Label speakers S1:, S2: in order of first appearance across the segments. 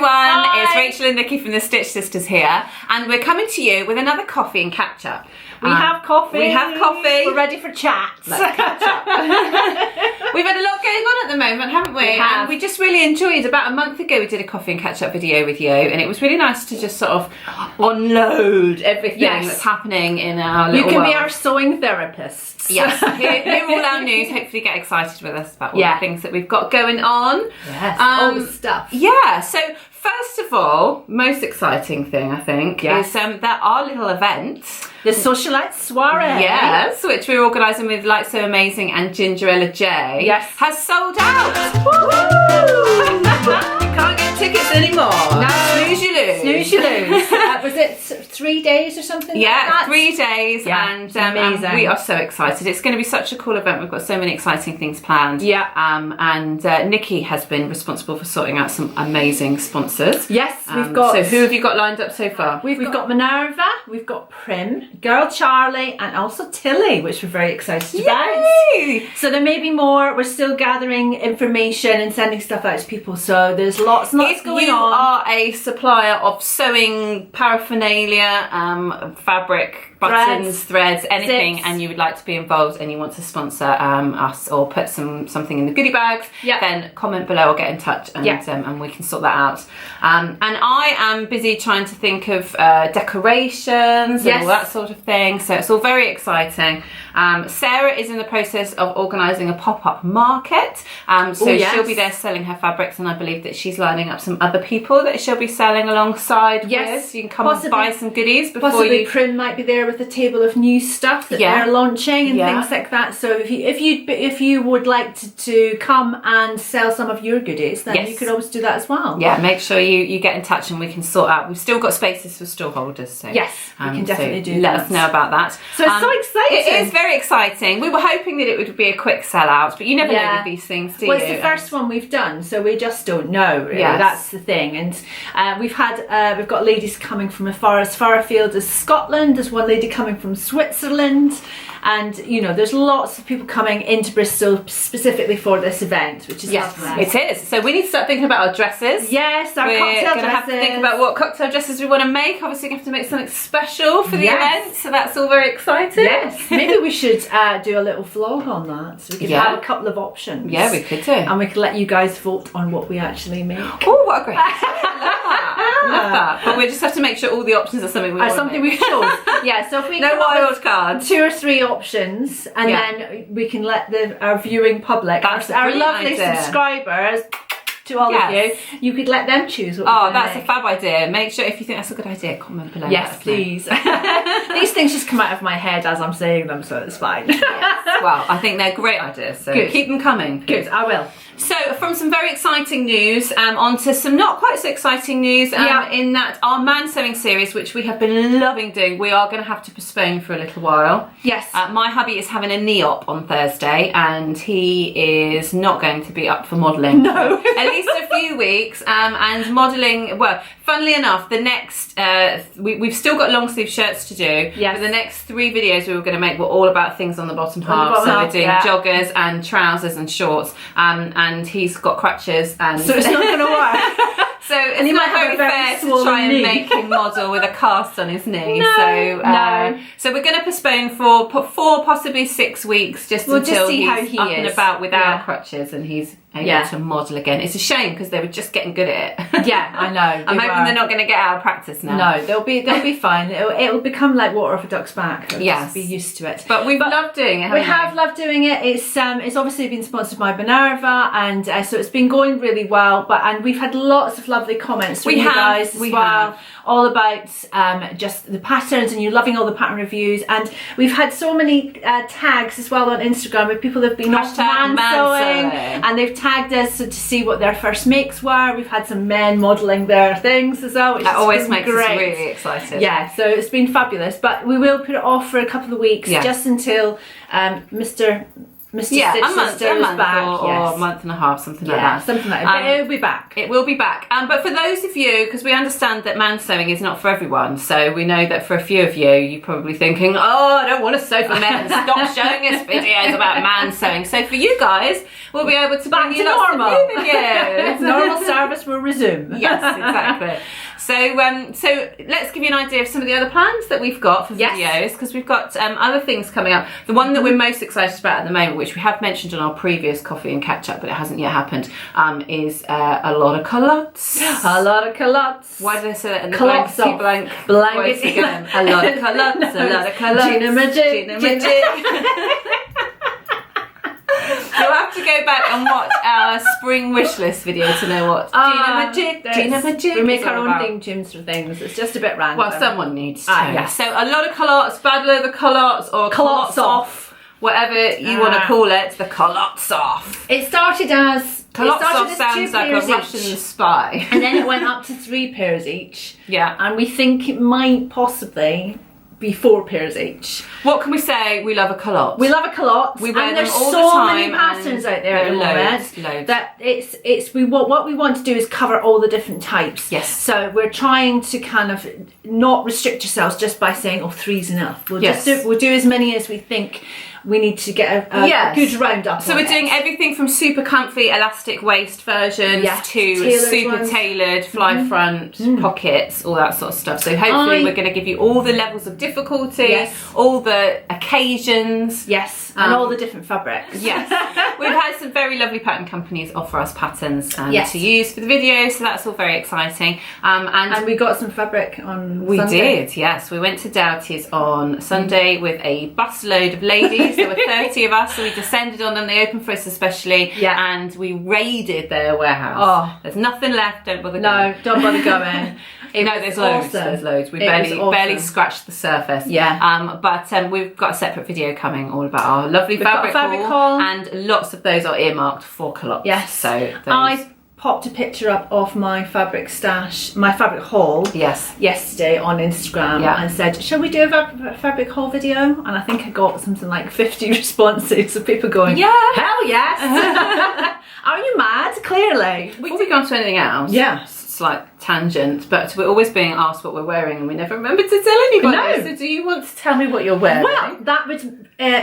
S1: everyone,
S2: Hi.
S1: It's Rachel and Nikki from the Stitch Sisters here, and we're coming to you with another coffee and catch up.
S2: We have coffee. We're ready for chats.
S1: Let's catch up. We've had a lot going on at the moment, haven't we?
S2: We have.
S1: And we just really enjoyed, about a month ago we did a coffee and catch up video with you, and it was really nice to just sort of unload everything that's happening in our little
S2: You can
S1: world.
S2: be our sewing therapists.
S1: Yes, hear all our news, hopefully get excited with us about all the things that we've got going on.
S2: Yes, all the stuff.
S1: Yeah, so first of all, most exciting thing I think is that our little event,
S2: the Socialite Soiree.
S1: yes, which we're organising with Like So Amazing and Gingerella J, has sold out. Woo! You can't get tickets anymore.
S2: No.
S1: Snooze you lose.
S2: Snooze you lose. Was it 3 days or something like that?
S1: 3 days, and
S2: amazing.
S1: we are so excited. It's going to be such a cool event. We've got so many exciting things planned. And Nikki has been responsible for sorting out some amazing sponsors.
S2: Yes, we've got.
S1: So who have you got lined up so far?
S2: We've got Minerva, we've got Prim, Girl Charlie, and also Tilly, which we're very excited about. So there may be more. We're still gathering information and sending stuff out to people. So there's lots and lots going on.
S1: If you are a supplier of sewing paraphernalia, fabric, buttons, threads, anything,
S2: zips,
S1: and you would like to be involved and you want to sponsor us or put something in the goodie bags, then comment below or get in touch, and we can sort that out. And I am busy trying to think of decorations and all that sort of thing, so it's all very exciting. Sarah is in the process of organising a pop-up market, so she'll be there selling her fabrics, and I believe that she's lining up some other people that she'll be selling alongside with. You can come and buy some goodies before
S2: possibly Prim might be there with a table of new stuff that they're launching and things like that. So if you would like to come and sell some of your goodies, then you could always do that as well. Yeah,
S1: make sure you get in touch and we can sort out. We've still got spaces for store holders, so
S2: we can definitely do that.
S1: Let us know about that.
S2: So it's so exciting.
S1: It is very exciting. We were hoping that it would be a quick sellout, but you never know with these things, do you?
S2: Well, it's the first one we've done, so we just don't know. Really. That's the thing. And we've got ladies coming from as far afield as Scotland. There's one lady coming from Switzerland, and there's lots of people coming into Bristol specifically for this event, which is lovely.
S1: It is. So we need to start thinking about our dresses.
S2: Yes, our cocktail dresses. We're going to have to think
S1: about what cocktail dresses we want to make. Obviously, we have to make something special for the event, so that's all very exciting.
S2: Yes, maybe we should do a little vlog on that, so we could have a couple of options.
S1: Yeah, we could do.
S2: And we could let you guys vote on what we actually make.
S1: Oh, what a great love that. But we just have to make sure all the options are something we want to make.
S2: we chose. Yeah, so if we
S1: no wild cards,
S2: 2 or 3 options, and then we can let our viewing public, our lovely subscribers, to all of you could let them choose what
S1: that's a fab idea. Make sure, if you think that's a good idea, comment below.
S2: Yes, please. These things just come out of my head as I'm saying them, so it's fine.
S1: Well, I think they're great ideas, so keep them coming.
S2: Good, I will.
S1: So from some very exciting news on to some not quite so exciting news in that our Mansewing series, which we have been loving doing, we are going to have to postpone for a little while.
S2: Yes.
S1: My hubby is having a knee op on Thursday and he is not going to be up for modelling.
S2: No.
S1: At least a few weeks, and modelling, well, funnily enough, the next, we've still got long sleeve shirts to do, but the next 3 videos we were going to make were all about things on the bottom half, so we're doing joggers and trousers and shorts, and he's got crutches, and
S2: so it's not going to work.
S1: So it's not very fair to try and make him model with a cast on his knee. So we're going to postpone for 4, possibly 6 weeks, until he's up and about without crutches and he's able to model again. It's a shame because they were just getting good at it.
S2: Yeah, I know.
S1: I'm hoping they're not going to get out of practice now.
S2: No, they'll be fine. It'll become like water off a duck's back. Just be used to it.
S1: But we've loved doing it.
S2: We have loved doing it. It's obviously been sponsored by Minerva, and so it's been going really well. And we've had lots of lovely comments from you guys as well, all about just the patterns, and you loving all the pattern reviews. And we've had so many tags as well on Instagram with people that have been off Mansewing, and they've tagged us to see what their first makes were. We've had some men modelling their things as well, which
S1: that always makes us really excited.
S2: Yeah, so it's been fabulous. But we will put it off for a couple of weeks, just until Mr. Mr. Stitch Sister is back,
S1: or a month and a half, something like that.
S2: Something like that. But it will be back.
S1: It will be back. But for those of you, because we understand that Mansewing is not for everyone, so we know that for a few of you, you're probably thinking, oh, I don't want to sew for men. Stop showing us videos about Mansewing. So for you guys, we'll be able to bring you lots of new videos.
S2: Normal service will resume.
S1: Yes, exactly. So let's give you an idea of some of the other plans that we've got for videos, because we've got other things coming up. The one that we're most excited about at the moment, which we have mentioned on our previous coffee and catch up, but it hasn't yet happened, is a lot of culottes.
S2: A lot of culottes.
S1: Why did I say that in the
S2: blankety
S1: blank
S2: voice
S1: again? A lot of culottes, a lot of culottes.
S2: Gina Magic.
S1: You'll have to go back and watch our spring wish list video to know what Gina Magic.
S2: We make our own theme tunes for things. It's just a bit random.
S1: Well, someone needs to. So a lot of culottes, battle of the culottes, or culottes off, whatever you want to call it. The culottes off.
S2: It started as
S1: culottes off sounds like a Russian spy,
S2: and then it went up to 3 pairs each.
S1: Yeah,
S2: and we think it might possibly be 4 pairs each.
S1: What can we say? We love a culotte.
S2: We love a culotte.
S1: We wear them all
S2: the time. There's so many patterns out there at the moment.
S1: Loads.
S2: That what we want to do is cover all the different types.
S1: Yes.
S2: So we're trying to kind of not restrict ourselves just by saying, oh, 3's enough. We'll do as many as we think we need to get a good roundup.
S1: So we're doing everything from super comfy elastic waist versions to super tailored fly front pockets, all that sort of stuff. So hopefully we're going to give you all the levels of difficulty, all the occasions,
S2: and all the different fabrics.
S1: Yes, we've had some very lovely pattern companies offer us patterns to use for the video, so that's all very exciting.
S2: And we got some fabric on
S1: We
S2: Sunday.
S1: did, yes. We went to Doughtys on Sunday with a busload of ladies. There were 30 of us, so we descended on them. They opened for us especially, and we raided their warehouse. Oh, there's nothing left. Don't bother going.
S2: No, don't bother going.
S1: There's loads. There's loads. We barely scratched the surface.
S2: Yeah.
S1: But we've got a separate video coming all about our lovely fabric haul, and lots of those are earmarked for culottes.
S2: Yes.
S1: So
S2: I popped a picture up of my fabric stash, my fabric haul, yesterday on Instagram, and said, shall we do a fabric haul video? And I think I got something like 50 responses of people going, hell yes. Are you mad? Clearly.
S1: Before we go on to anything else, slight tangent, but we're always being asked what we're wearing and we never remember to tell anybody.
S2: No.
S1: So do you want to tell me what you're wearing?
S2: Well, that would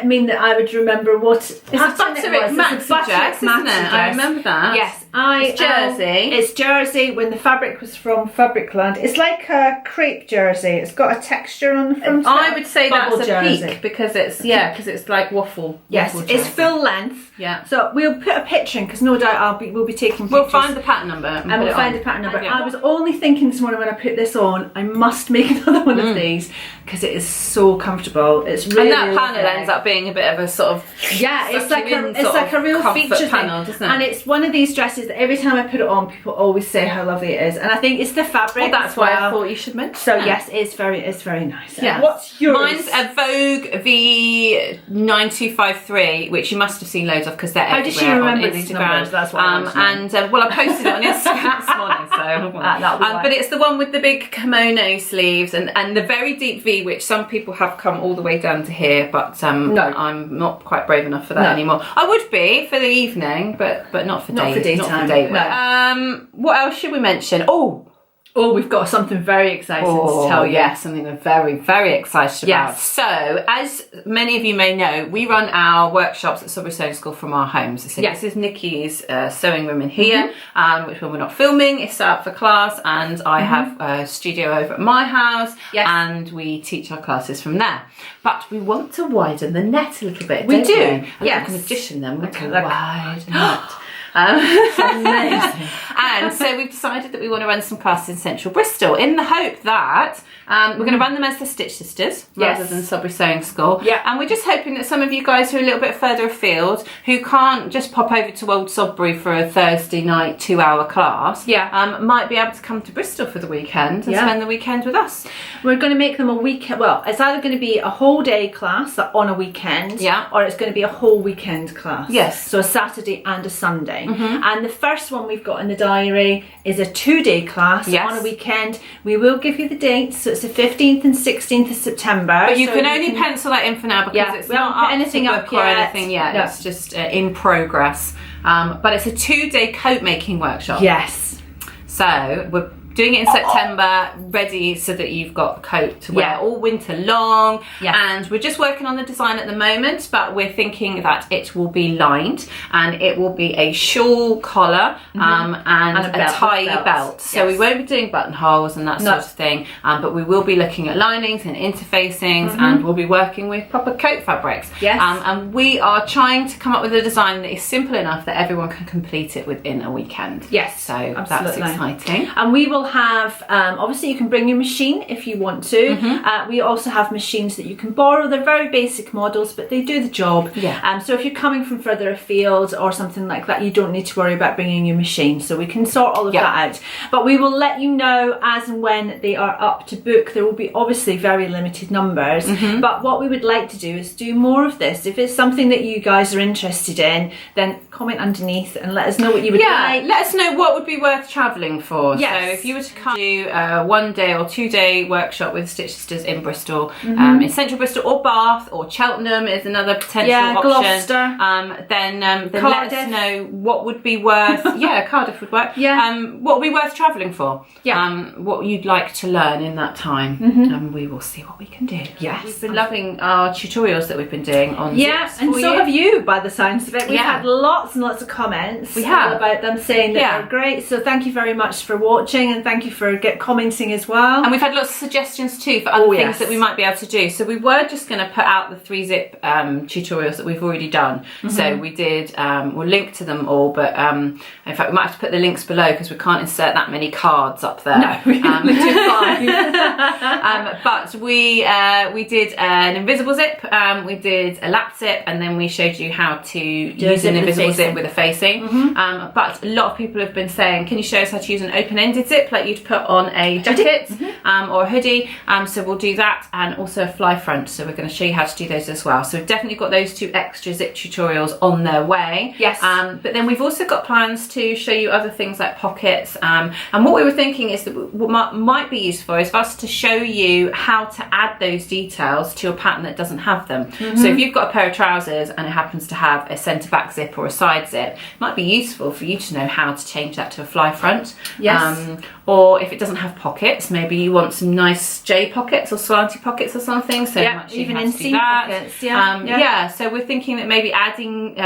S2: mean that I would remember what
S1: Butterick Maxi dress, isn't it? I remember that.
S2: Yes,
S1: it's jersey.
S2: It's jersey when the fabric was from Fabricland. It's like a crepe jersey. It's got a texture on the front.
S1: I would say that's a
S2: jersey.
S1: Pique because it's like waffle.
S2: Yes, it's full length.
S1: Yeah.
S2: So we'll put a picture in because no doubt we'll be taking pictures.
S1: We'll find the pattern number and
S2: we'll find the pattern number. I was only thinking this morning when I put this on, I must make another one of these because it is so comfortable. It's really,
S1: and that panel ends up being a bit of a sort of
S2: it's like a real feature
S1: panel,
S2: thing.
S1: doesn't it?
S2: And it's one of these dresses that every time I put it on, people always say how lovely it is. And I think it's the fabric.
S1: Well, that's why I thought you should mention.
S2: So yes, it's very nice.
S1: Yeah.
S2: What's yours?
S1: Mine's a Vogue V9253, which you must have seen loads of because they're everywhere.
S2: How did she remember
S1: on
S2: these
S1: Instagram?
S2: Numbers? That's what I
S1: I posted it on Instagram this morning, so but it's the one with the big kimono sleeves and the very deep V, which some people have come all the way down to here, but no, I'm not quite brave enough for that anymore. I would be for the evening, but not for daytime. Not for day wear. What else should we mention? Oh, we've got something very exciting to tell you. Yes, something we're very, very excited about. Yes. So, as many of you may know, we run our workshops at Sudbury Sewing School from our homes. So this is Nikki's sewing room in here, which when we're not filming, it's set up for class, and I have a studio over at my house, and we teach our classes from there. But we want to widen the net a little bit, don't we? Like a magician then, we can widen it. Amazing. And so we've decided that we want to run some classes in central Bristol in the hope that we're going to run them as the Stitch Sisters rather than Sudbury Sewing School. And we're just hoping that some of you guys who are a little bit further afield, who can't just pop over to Old Sudbury for a Thursday night 2-hour class, might be able to come to Bristol for the weekend and spend the weekend with us.
S2: We're going to make them a weekend. Well, it's either going to be a whole day class on a weekend, or it's going to be a whole weekend class.
S1: Yes.
S2: So a Saturday and a Sunday. doing. And the first one we've got in the diary is a 2-day class on a weekend. We will give you the dates, so it's the 15th and 16th of September.
S1: But you can only pencil that in for now because it's not up anything up or anything yet. No. It's just in progress. But it's a 2-day coat making workshop.
S2: Yes.
S1: So we're doing it in September, ready so that you've got a coat to wear all winter long. And we're just working on the design at the moment, but we're thinking that it will be lined and it will be a shawl collar and a tie belt. So we won't be doing buttonholes and that sort of thing, but we will be looking at linings and interfacings, and we'll be working with proper coat fabrics. And we are trying to come up with a design that is simple enough that everyone can complete it within a weekend. So that's exciting.
S2: And we will have, obviously you can bring your machine if you want to. We also have machines that you can borrow. They're very basic models, but they do the job. So if you're coming from further afield or something like that, you don't need to worry about bringing your machine. So we can sort all of that out. But we will let you know as and when they are up to book. There will be obviously very limited numbers, but what we would like to do is do more of this. If it's something that you guys are interested in, then comment underneath and let us know what you would like.
S1: Let us know what would be worth travelling for. So if you were to come to a 1-day or 2-day workshop with Stitch Sisters in Bristol, in central Bristol or Bath or Cheltenham is another potential option.
S2: Gloucester.
S1: Then let us know what would be worth. Cardiff would work. What would be worth travelling for. What you'd like to learn in that time, and we will see what we can do. We've been loving our tutorials that we've been doing on zips
S2: and so have you, by the sounds of it. We've had lots and lots of comments about them saying that they're great. So thank you very much for watching, and thank you for commenting as well.
S1: And we've had lots of suggestions too for other things that we might be able to do. So we were just going to put out the 3-zip tutorials that we've already done. So we did, we'll link to them all, but in fact we might have to put the links below because we can't insert that many cards up there.
S2: No, we're too fine.
S1: But we did an invisible zip, we did a lap zip, and then we showed you how to use an invisible zip with a facing. But a lot of people have been saying, can you show us how to use an open-ended zip like you'd put on a jacket or a hoodie? So we'll do that, and also a fly front. So we're going to show you how to do those as well. So we've definitely got those 2 extra zip tutorials on their way. But then we've also got plans to show you other things like pockets. And what we were thinking is that what might be useful is for us to show you how to add those details to a pattern that doesn't have them. So if you've got a pair of trousers and it happens to have a centre back zip or a side zip, it might be useful for you to know how to change that to a fly front. Or if it doesn't have pockets, maybe you want some nice J pockets or slanty pockets or something. So
S2: even in seam pockets.
S1: So we're thinking that maybe adding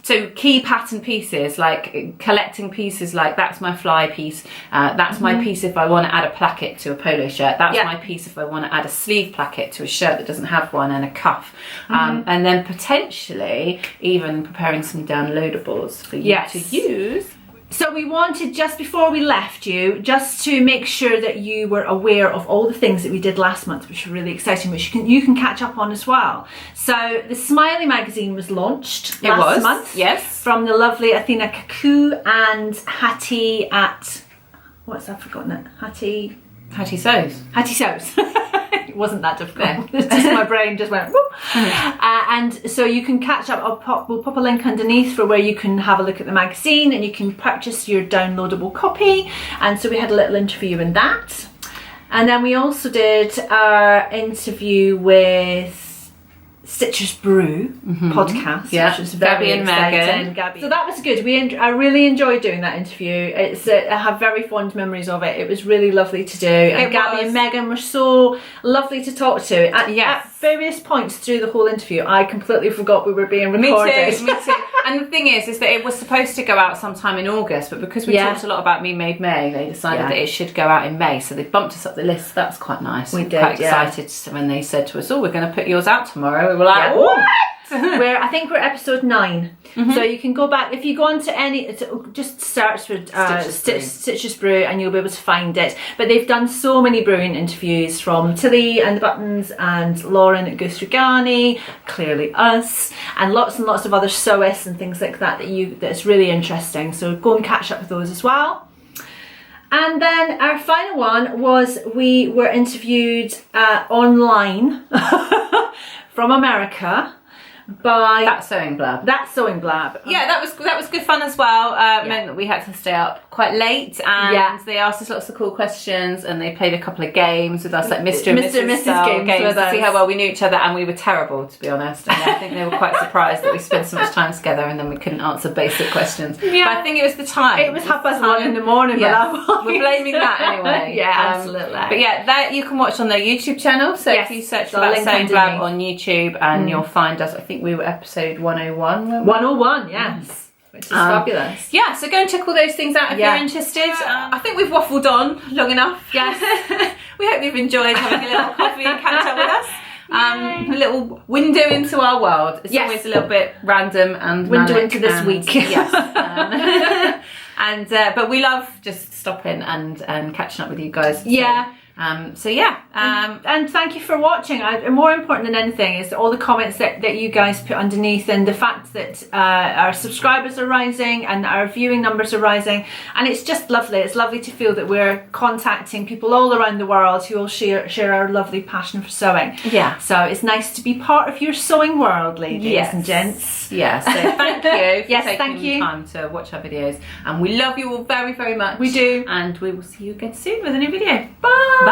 S1: so key pattern pieces, like collecting pieces, like that's my fly piece, that's my piece if I want to add a placket to a polo shirt, that's my piece if I want to add a sleeve placket to a shirt that doesn't have one, and a cuff, and then potentially even preparing some downloadables for you to use.
S2: So we wanted, just before we left you, just to make sure that you were aware of all the things that we did last month, which were really exciting, which you can catch up on as well. So the Smiley magazine was launched last month. From the lovely Athena Kaku and Hattie at, what's that, forgotten it? Hattie Sews. Hattie Sews. It wasn't that difficult. It's just my brain just went whoop. And so you can catch up. We'll pop a link underneath for where you can have a look at the magazine and you can purchase your downloadable copy. And so we had a little interview in that. And then we also did our interview with Stitchers Brew podcast, which was very exciting. Gabby. So that was good. I really enjoyed doing that interview. I have very fond memories of it. It was really lovely to do. And Gabby and Megan were so lovely to talk to. At various points through the whole interview, I completely forgot we were being recorded.
S1: Me too. And the thing is that it was supposed to go out sometime in August, but because we talked a lot about Me Made May, they decided that it should go out in May. So they bumped us up the list. That's quite nice. We did. Quite excited when they said to us, "Oh, we're going to put yours out tomorrow." We were like, "What?"
S2: I think we're episode 9. So you can go back, if you go onto just search for Stitchers Brew and you'll be able to find it. But they've done so many brilliant interviews, from Tilly and the Buttons and Lauren at Goose Regani, clearly us, and lots of other sewists and things like that that's really interesting. So go and catch up with those as well. And then our final one was, we were interviewed online from America by
S1: That Sewing Blab.
S2: That Sewing Blab.
S1: Yeah, that was good fun as well. Meant that we had to stay up quite late, and they asked us lots of cool questions, and they played a couple of games with us, like Mr. and Mrs. style games to see how well we knew each other, and we were terrible, to be honest. And I think they were quite surprised that we spent so much time together and then we couldn't answer basic questions. Yeah. But I think it was the time.
S2: It was 1:30 in the morning.
S1: Yeah. We're blaming that anyway.
S2: Yeah, absolutely.
S1: But yeah, that you can watch on their YouTube channel. So if you search for That Sewing Blab on YouTube, and you'll find us. I think we were episode 101.
S2: 101, yes. Which is fabulous.
S1: Yeah, so go and check all those things out if you're interested. I think we've waffled on long enough.
S2: Yes.
S1: We hope you've enjoyed having a little coffee and catch up with us. A little window into our world. It's always a little bit random and
S2: window into this week.
S1: Yes. But we love just stopping and catching up with you guys. And
S2: thank you for watching. More important than anything is all the comments that you guys put underneath, and the fact that our subscribers are rising and our viewing numbers are rising, and it's just lovely. It's lovely to feel that we're contacting people all around the world who all share our lovely passion for sewing.
S1: Yeah,
S2: so it's nice to be part of your sewing world, ladies and gents.
S1: Yeah, so thank you for
S2: thank you.
S1: time to watch our videos, and we love you all very, very much.
S2: We do,
S1: and we will see you again soon with a new video. Bye.